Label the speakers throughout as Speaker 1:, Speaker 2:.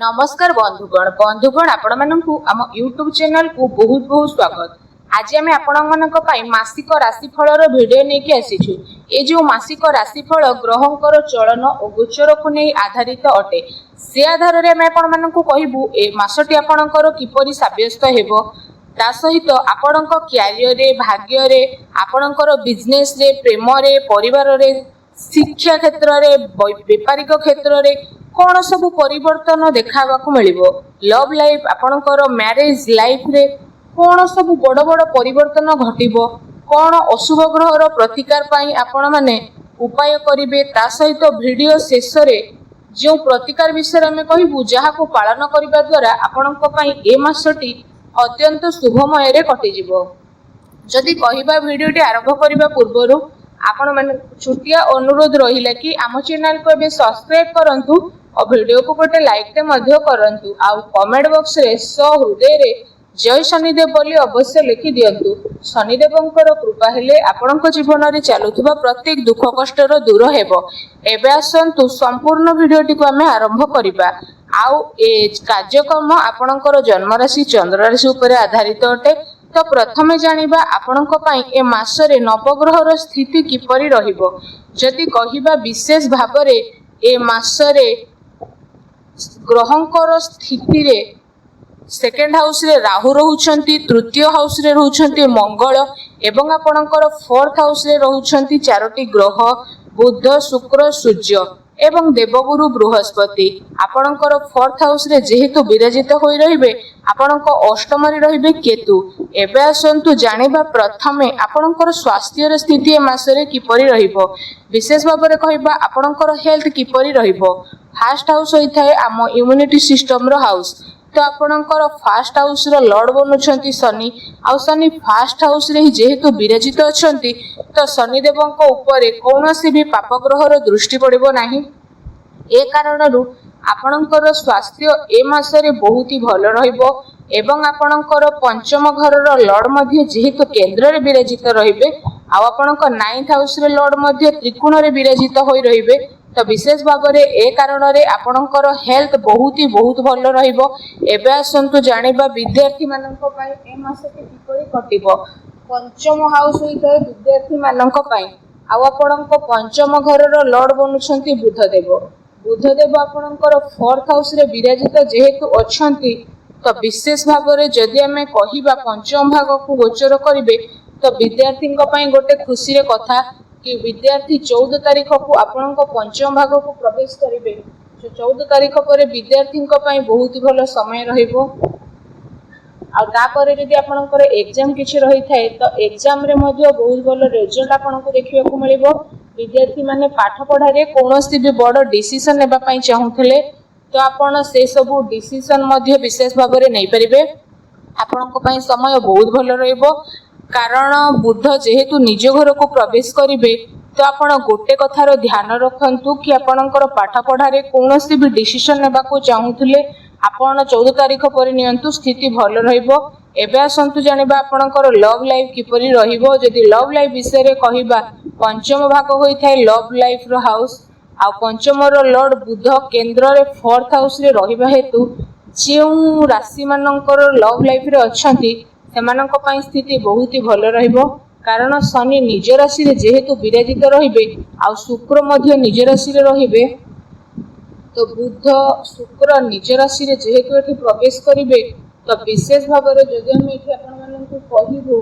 Speaker 1: नमस्कार बंधुगण आपण मानकु आम यूट्यूब चैनल को बहुत बहुत स्वागत। आज आम आपण मासिक राशिफल भिडियो लेके आसीछु। ए जो मासिक राशिफल ग्रहंकर चलन और गोचर को नहीं आधारित अटे से आधार में आम आपण कहबू ए मासटी आपणकर किपरि साब्यस्त हेबो ता सहित आपण क्यारियर रे भाग्य रे आपणकर बिजनेस रे प्रेम रे परिवार रे शिक्षा क्षेत्र रे व्यापारिक क्षेत्र रे कौन सब परिवर्तन देखा मिलिबो लव लाइफ आपणकर मैरिज लाइफ रे कौन सब बड़ बड़ परिवर्तन घटिबो कौन अशुभ ग्रहर प्रतिकार पाई आपण माने उपाय करिवे ता सहित वीडियो शेष रे जो प्रतिकार विषय में कहबू जहा को पालन करबा द्वारा आपणक पई ए मासटी अत्यंत शुभमय रे कटि जिवो। जदि कहिबा वीडियोटी आरंभ करबा पूर्वरु आपण माने छुटिया अनुरोध रहिला कि आम चैनल को बे सब्सक्राइब करंतु और वीडियो को गोटे लाइक ते मध्य करंतु आ कमेंट बॉक्स रे हृदय रे जय शनिदेव बोली अवश्य लिखि दियंतु। शनिदेवंकर कृपा हेले आपणक जीवन रे चालुथिबा प्रत्येक दुख कष्ट रो दूर हेबो। एबे आसंतु संपूर्ण वीडियोटी को हमें आरंभ करिबा। आउ ए कार्यक्रम आपणकर जन्म राशि चंद्र राशि उपरे आधारित अटे। तो प्रथमे जानिबा आपणक पई ए मासरे नवग्रहर स्थिति किपरि रहिबो। जदि कहिबा विशेष भाबरे ए मासरे ग्रहंकर स्थिति रे सेकेंड हाउस रे राहु रहउछंती, तृतीय हाउस रे रहउछंती मंगल एवं आपणकर फोर्थ हाउस रे रहउछंती चारोटी ग्रह बुध शुक्र सूर्य एवं देवगुरु बृहस्पति। आपणकर फोर्थ हाउस रे जेहेतु विराजित होई रहिबे आपणक अष्टम रे रहिबे केतु। एबे आसंतु जानिबा प्रथमे आपणकर स्वास्थ्य स्थिति ए मासरे किपरि रहिबो। विशेष भाव में कहबा आपणकर हेल्थ किपरि रहिबो। फास्ट हाउस होई थाए आम इम्यूनिटी सिस्टम रो हाउस। तो आपणकर फास्ट हाउस रो लॉर्ड बनुछंती शनि आ शनि फास्ट हाउस रे जेहेतु विराजित अछंती तो शनिदेवंक ऊपर कौनसी भी पाप ग्रहर दृष्टि पड़िबो नाही। ए कारणरू आपणकर स्वास्थ्य ए मासरे बहुत ही भल रहिबो एवं आपणकर पंचम घरर लॉर्ड मध्ये जेहेतु केंद्र रे विराजित रहिबे आ आपणक नाइन्थ हाउस रे लॉर्ड मध्ये त्रिकोण रे विराजित होई रहिबे तो विशेष भाव में ए कारण आपणकर हेल्थ बहुत भल रहिबो। एबे आसंतु जानिबा विद्यार्थी माननक पई ए मासटी किपरि कटिबो। पंचम हाउस होइते विद्यार्थी माननक पई आ आपणक पंचम घरर लॉर्ड बनुछंती बुधदेव। बुधदेव आपणकर फोर्थ हाउस रे विराजित जेहेतु अछंती तो विशेष भाव में जदि आमे कहिबा पंचम भाग को गोचर करिवे तो विद्यार्थी पई गोटे खुशी रे कथा कि विद्यार्थी 14 तारीख को आपणक पंचम भाग को प्रवेश करिवे। 14 तारीख पर विद्यार्थी बहुत भल समय रहिबो। आ तापर यदि आपणकर एग्जाम किछि रही थाए तो एग्जाम रे मध्ये बहुत भल रिजल्ट आपणको देखिबा को मिलिबो। विद्यार्थी माने पाठ पढ़ा रे कोनोसी भी बड़ डिसीजन लेबा पई चाहुथले तो आपण से सब डिसीजन मध्ये विशेष भाव में नै परिबे। आपणको पई समय बहुत भल रहिबो कारण बुध जेहेतु निज घर को प्रवेश करिवे तो आपण गोटे कथार ध्यान रखंतु कि आपणकर पाठ पढ़ा रे कोनोसी भी डिसीजन लेबा को चाहुथले आपण 14 तारीख पर नियंतु स्थिति भल रहिबो। एबे आसंतु जानिबा आपणकर लव लाइफ किपरि रहिबो। जदि लव लाइफ विषय रे कहिबा पंचम भाग होई थाए लव लाइफ रो हाउस आ पंचम रो लॉर्ड बुध केंद्र रे फोर्थ हाउस रे रहिबा हेतु जेउ राशि मानकर लव लाइफ रे अछंती सेमानक पई स्थिति बहुत ही भल रहिबो कारण शनि निज राशि रे जेहेतु विराजित रहिबे आ शुक्र मध्ये निज राशि रे रहिबे तो बुध शुक्र निज राशि रे जेहेतु एठी प्रवेश करिवे तो विशेष भाव में जदि हम एठी आपण माननकु कहिबो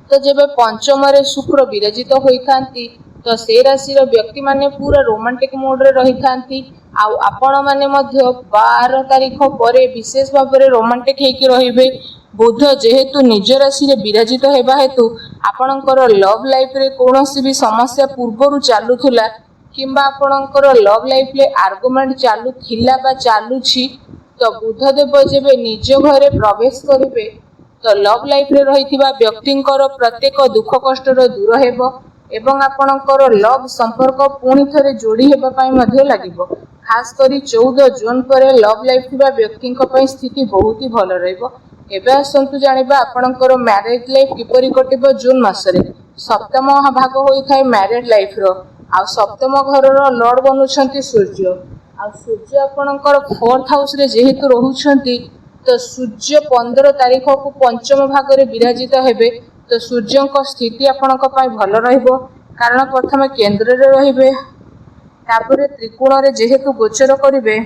Speaker 1: तो जेबे पंचम रे शुक्र विराजित होइथांती तो से राशि रो व्यक्ति माने पूरा रोमांटिक मोड रे रहिथांती आ आपण माने मध्ये 12 तारीख परे विशेष भाव में रोमांटिक हेकि रहिबे। बुध जेहेतु निज राशि रे विराजित हेबा हेतु आपणकर लव लाइफ रे कोनोसी भी समस्या पूर्वरु चालुथुला किंबा आपणकर लव लाइफ रे आर्गुमेंट चालू थिला बा चालुछि तो बुधदेव जेबे निज घरे प्रवेश करिवे तो लव लाइफ रे रहिथिबा व्यक्तिंकर प्रत्येक दुख कष्ट रो दूर हेबो एवं आपणकर लव संपर्क पुणी थरे जोड़ी हेबा पई मध्ये लागिबो। खास करी 14 जून पर लव लाइफ थिबा व्यक्तिंक पई स्थिति बहुत ही भल रहिबो। एबे आसंतु जानिबा आपणकर मैरिज लाइफ किपरि कटिबो। जून मासरे सप्तम भाग होई थाए मैरिज लाइफ रो आ सप्तम घर रो लॉर्ड बनुछंती सूर्य आ आ सूर्य आपणकर 4th हाउस रे जेहेतु रहुछंती तो सूर्य 15 तारीख को पंचम भाग रे विराजित हेबे। तो सूर्य को स्थिति आपणक पय भल रहइबो कारण प्रथम केंद्र रे रहिबे तापरे त्रिकोण रे जेहेतु गोचर करिवे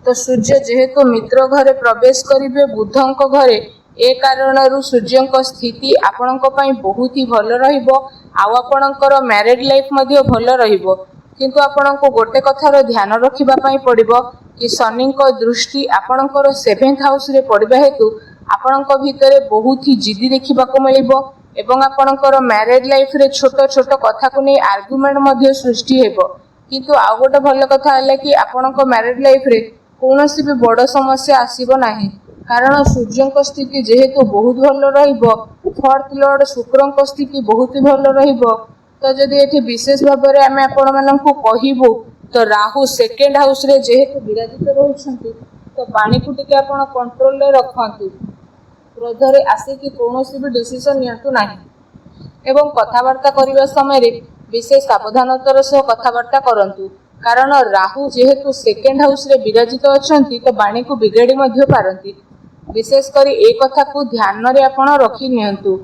Speaker 1: तो सूर्य जेहेतु मित्र घरे प्रवेश करिवे बुधंक घरे ए कारणरू सूर्यंक स्थिति आपणक पय बहुत ही भल रहिबो। आ आपणकर मैरिड लाइफ मध्ये भल रहिबो किंतु आपणको गोटे कथार ध्यान रखिबा पय पड़िबो कि शनिंक दृष्टि आपणकर 7th हाउस रे पड़िबा हेतु आपणक भितरे बहुत ही जिद्दी देखिबा को मिलिबो एवं आपणकर मैरिड लाइफ रे छोट छोट कथा को नै आर्गुमेंट मध्ये सृष्टि हेबो। किंतु आ गोटे भल कथा हला कि आपणक मैरिड लाइफ रे कोनोसी भी बड़ समस्या आसीबो नाही कारण सूर्यंक स्थिति जेहेतु बहुत भल रहिबो 4th लॉर्ड शुक्रंक स्थिति बहुत भल रहिबो। तो जदि एठी विशेष भाव में आमे आपण माननकु कहिबो तो राहु 2nd हाउस रे जेहेतु विराजित रहउछंती तो पानी को टिके आपण कंट्रोल रे रखंतु क्रोध रे आसे कि कोनोसी भी डिसीजन नियंतु नाही एवं कथावार्ता करिवा समय रे विशेष सावधानतार सह कथावार्ता करंतु कारण राहु जेहेतु 2nd हाउस रे विराजित अछंती तो बाणी को बिगाड़ी मध्ये पारंती। विशेष करी ए कथा को ध्यान रे आपण रखि नियंतु।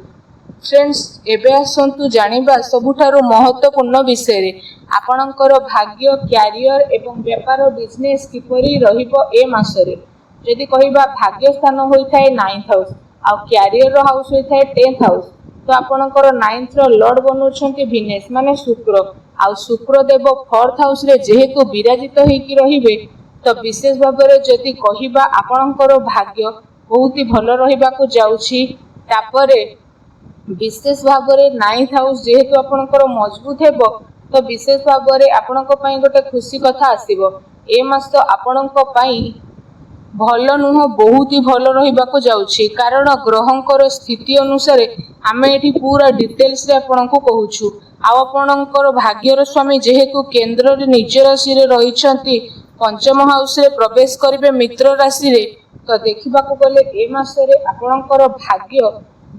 Speaker 1: फ्रेंड्स एबे आसंतु जानिबा सबुठारो महत्वपूर्ण विषय रे आपणकर भाग्य कैरियर एवं व्यापार बिजनेस किपरि रहिबो ए मासरे। यदि कहिबा भाग्य स्थान होई थाए 9th हाउस आ कैरियर रो हाउस होई थाए 10th हाउस तो आपणकर 9th रो लॉर्ड बनुछंती विनेस माने शुक्र आ शुक्र देव 4th हाउस रे जेहेतु विराजित होई कि रहिबे तो विशेष भाव रे जदि कहिबा आपणकर भाग्य बहुत ही भल रहिबा को जाउछि। तापरे विशेष भाव रे 9th हाउस जेहेतु आपणकर मजबूत हेबो तो विशेष भाव रे आपणक पई गोटे खुशी कथा आसीबो ए मास आपणक पई भल नुह बहुत ही भल रहिबा को जाउछि कारण ग्रहंकर स्थिति अनुसार आमे एठी पूरा डिटेल्स रे आपणक कहूछु। आ आपणकर भाग्यर स्वामी जेहेतु केंद्र रे निज राशि रे रहिछंती पंचम हाउस रे प्रवेश करिवे मित्र राशि रे तो देखिबा को गले ए मास रे आपणकर भाग्य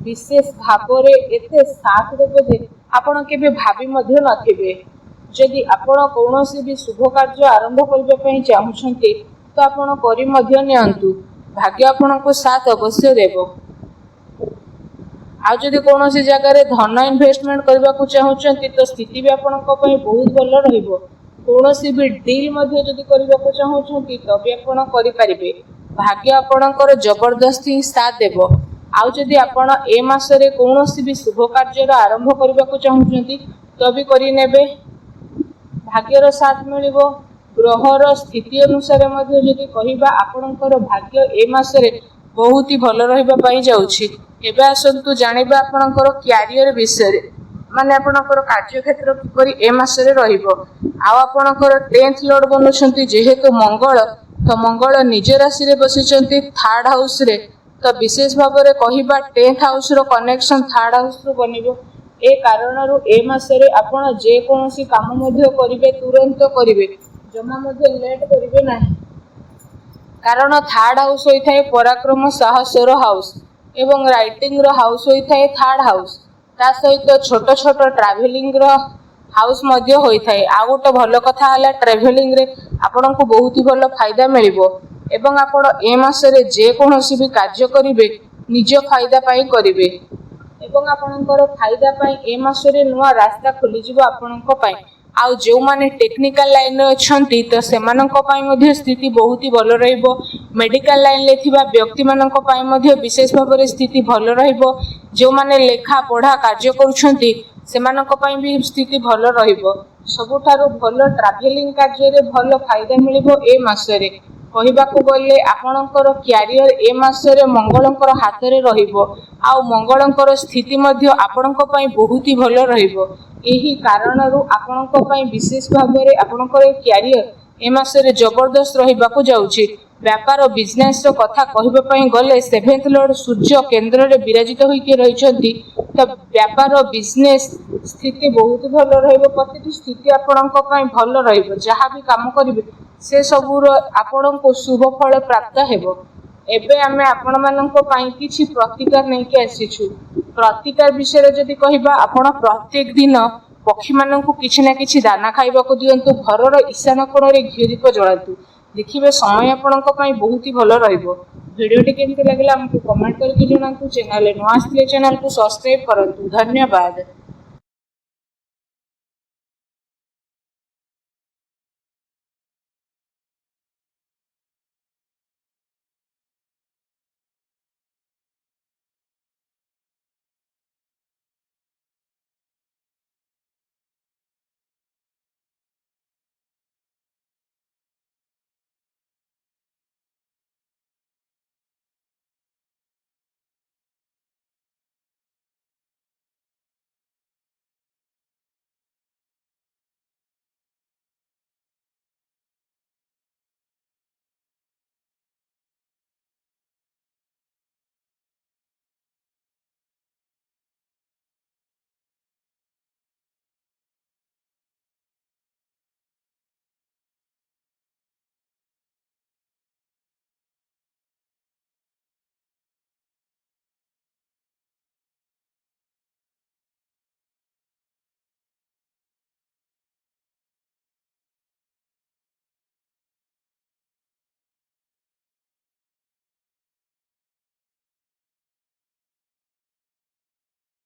Speaker 1: विशेष भाव रे एते साथ देबो जे आपण केबे भाबी मध्ये नथिबे। यदि आपण कोनोसी भी शुभ कार्य आरंभ करिबा पई चाहुछंती तो आपण करि मध्ये नियंतु भाग्य आपनको साथ अवश्य देबो। आ जदि कोनोसी जगह रे धन इन्वेस्टमेंट करबा को चाहुछंती तो स्थिति भी आपनको पई बहुत भल रहिबो। कोनोसी भी डील मध्ये जदि करबा को चाहुछंती तो भी आपण करि परिबे भाग्य आपणकर जबरदस्ती साथ देबो। आ जदि आपण ए मास रे कोनोसी भी शुभ कार्य आरंभ करबा को चाहुछंती तो भी करि नेबे भाग्यर साथ मिलिबो। ग्रहर स्थिति अनुसार मध्ये जदि कहिबा आपणकर भाग्य ए मास रे बहुत ही भल रहिबा पई जाउछि। एबे आसंतु जानिबा आपणकर कैरियर विषय रे माने आपणकर कार्य क्षेत्र किपरि ए मास रे रहिबो। आ आपणकर 10th लॉर्ड बनुछंती जेहेतु मंगल तो मंगल निज राशि रे बसिछंती 3rd हाउस रे तो विशेष भाव रे कहिबा 10th हाउस रो कनेक्शन 3rd हाउस रो बनिबो। ए कारणरू ए मास रे आपण जे कोनोसी काम मध्ये करिवे तुरंत करिवे जमा मध्ये लेट करिवे नाही कारण 3rd हाउस होई थाए पराक्रम साहसर हाउस एवं राइटिंग रो हाउस होई थाए 3rd हाउस ता सहित छोट छोट ट्रैवलिंग रो हाउस मध्ये होई थाए। आ गोटे भल कथा हला ट्रैवलिंग रे आपन को बहुत ही भल फायदा मिलिबो एवं आपण ए मास रे जे कोनोसी भी कार्य करिवे निज फायदा पई करिवे एवं आपनकर फायदा पई ए मास रे नुवा रास्ता खोली जिवो आपनक पई। आउ जो माने टेक्निकल लाइन रे अछंती तो सेमानक पई मध्ये स्थिति बहुत ही भल रहइबो। मेडिकल लाइन ले थिबा व्यक्ति मानक पई मध्ये विशेष भाव रे स्थिति भल रहइबो। जो माने लेखा पढ़ा कार्य करूछंती सेमानक पई भी स्थिति भल रहइबो। सबुठारो भल ट्रैवलिंग कार्य रे भल फायदा मिलिबो ए मास रे। कहिबा को गले आपनकर कैरियर ए मास रे मंगलंकर हाथ रे रहिबो आ मंगलंकर स्थिति मध्ये आपनक पई बहुत ही भल रहिबो। एही कारणरू आपनक पई विशेष भाव रे आपनकर कैरियर ए मास रे जबरदस्त रहिबा को जाउची। व्यापार बिजनेस रो कथा कहिबा पई गले 7th लॉर्ड सूर्य केंद्र रे विराजित होई के रहिछंती त व्यापार बिजनेस स्थिति बहुत भल रहिबो। प्रतिटी स्थिति आपनक पई भल रहिबो। जहा भी काम करिवे से सबुर आपनको शुभ फल प्राप्त हेबो। एबे आमे आपण मानक पई किछि प्रतिकार नै के आसीछु। प्रतिकार विषय रे जदि कहिबा आपण प्रत्येक दिन पक्षी माननकु किछि ना किछि दाना खाइबाकू दियंतु घरर ईशान कोणरे घी दीप जलांतु देखिबे समय आपणक पई बहुत ही भलो रहइबो। वीडियोटी केमति लागला हमकु कमेंट करके जणांतु। चैनल नुआ आसले चैनल को सब्सक्राइब करंतु। धन्यवाद।